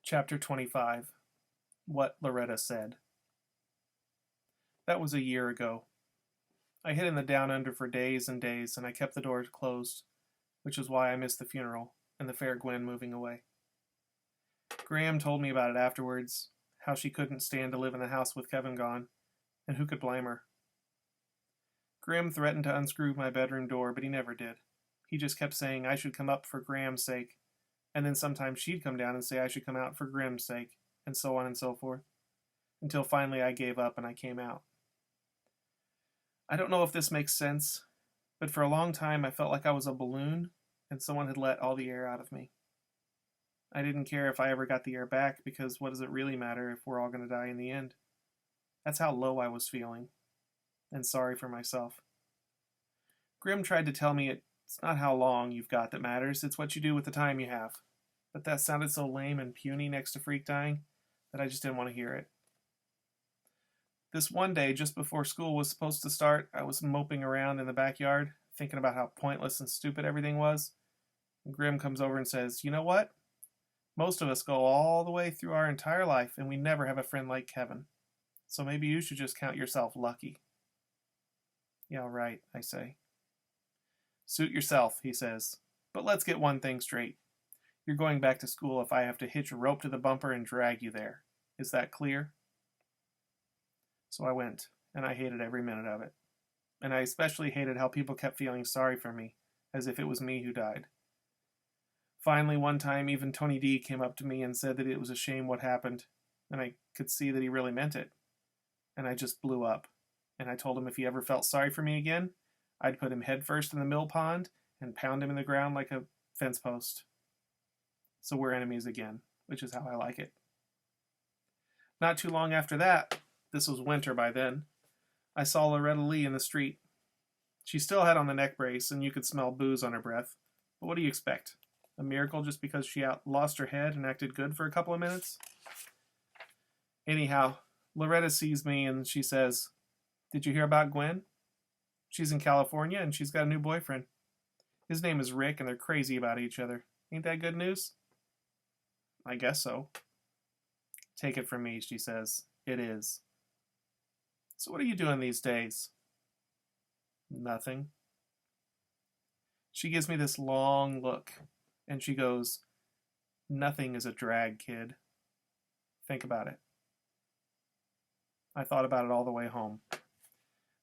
Chapter 25. What Loretta Said. That was a year ago. I hid in the down under for days and days, and I kept the doors closed, which is why I missed the funeral and the fair Gwen moving away. Graham told me about it afterwards, how she couldn't stand to live in the house with Kevin gone, and who could blame her. Graham threatened to unscrew my bedroom door, but he never did. He just kept saying I should come up for Graham's sake, and then sometimes she'd come down and say I should come out for Grim's sake, and so on and so forth, until finally I gave up and I came out. I don't know if this makes sense, but for a long time I felt like I was a balloon and someone had let all the air out of me. I didn't care if I ever got the air back, because what does it really matter if we're all going to die in the end? That's how low I was feeling, and sorry for myself. Grim tried to tell me it's not how long you've got that matters, it's what you do with the time you have. But that sounded so lame and puny next to freak dying that I just didn't want to hear it. This one day, just before school was supposed to start, I was moping around in the backyard, thinking about how pointless and stupid everything was. And Grim comes over and says, "You know what? Most of us go all the way through our entire life and we never have a friend like Kevin. So maybe you should just count yourself lucky." "Yeah, right," I say. "Suit yourself," he says. "But let's get one thing straight. You're going back to school if I have to hitch a rope to the bumper and drag you there. Is that clear?" So I went, and I hated every minute of it. And I especially hated how people kept feeling sorry for me, as if it was me who died. Finally, one time, even Tony D came up to me and said that it was a shame what happened, and I could see that he really meant it. And I just blew up, and I told him if he ever felt sorry for me again, I'd put him headfirst in the mill pond and pound him in the ground like a fence post. So we're enemies again, which is how I like it. Not too long after that, this was winter by then, I saw Loretta Lee in the street. She still had on the neck brace, and you could smell booze on her breath. But what do you expect? A miracle just because she lost her head and acted good for a couple of minutes? Anyhow, Loretta sees me and she says, "Did you hear about Gwen? She's in California and she's got a new boyfriend. His name is Rick and they're crazy about each other. Ain't that good news?" "I guess so." "Take it from me," she says. "It is." "So what are you doing these days?" "Nothing." She gives me this long look, and she goes, "Nothing is a drag, kid. Think about it." I thought about it all the way home.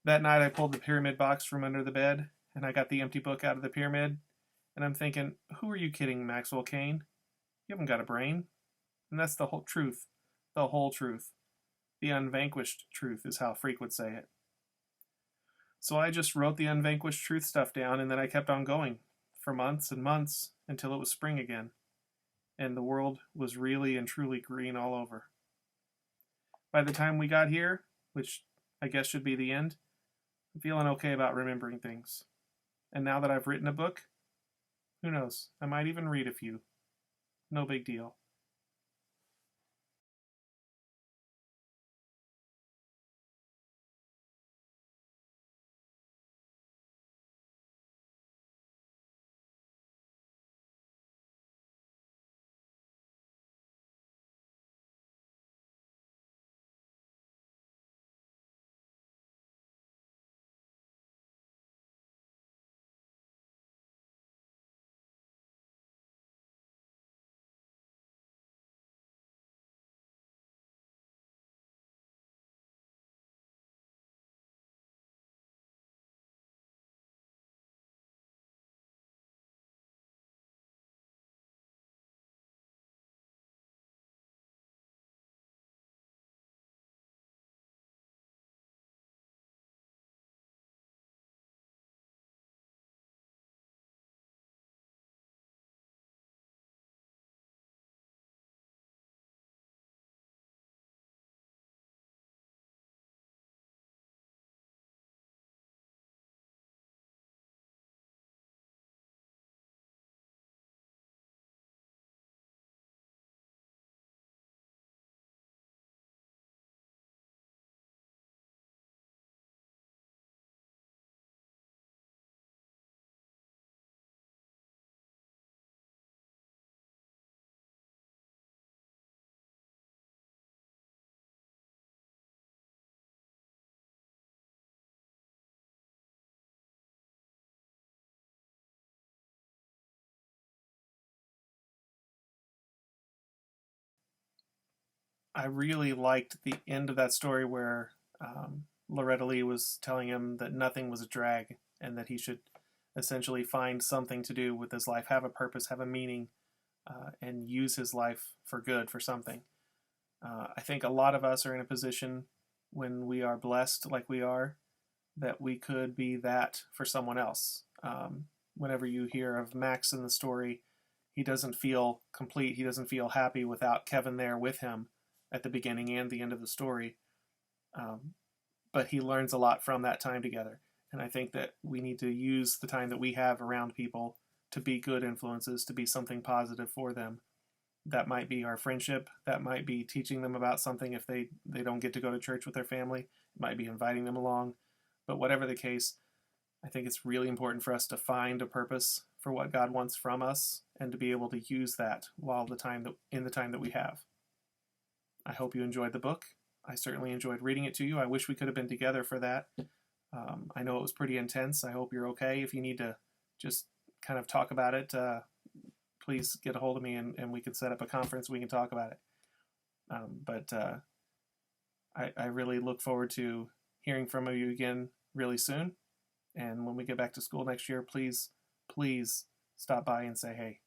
That night I pulled the pyramid box from under the bed, and I got the empty book out of the pyramid, and I'm thinking, who are you kidding, Maxwell Cain? You haven't got a brain. And that's the whole truth. The whole truth. The unvanquished truth is how Freak would say it. So I just wrote the unvanquished truth stuff down, and then I kept on going for months and months until it was spring again, and the world was really and truly green all over. By the time we got here, which I guess should be the end, I'm feeling okay about remembering things. And now that I've written a book, who knows, I might even read a few. No big deal. I really liked the end of that story where Loretta Lee was telling him that nothing was a drag and that he should essentially find something to do with his life, have a purpose, have a meaning, and use his life for good, for something. I think a lot of us are in a position when we are blessed like we are that we could be that for someone else. Whenever you hear of Max in the story, he doesn't feel complete. He doesn't feel happy without Kevin there with him at the beginning and the end of the story. But he learns a lot from that time together. And I think that we need to use the time that we have around people to be good influences, to be something positive for them. That might be our friendship. That might be teaching them about something if they don't get to go to church with their family. It might be inviting them along. But whatever the case, I think it's really important for us to find a purpose for what God wants from us and to be able to use that in the time that we have. I hope you enjoyed the book. I certainly enjoyed reading it to you. I wish we could have been together for that. I know it was pretty intense. I hope you're okay. If you need to just kind of talk about it, please get a hold of me and we can set up a conference. We can talk about it. But I really look forward to hearing from you again really soon. And when we get back to school next year, please stop by and say hey.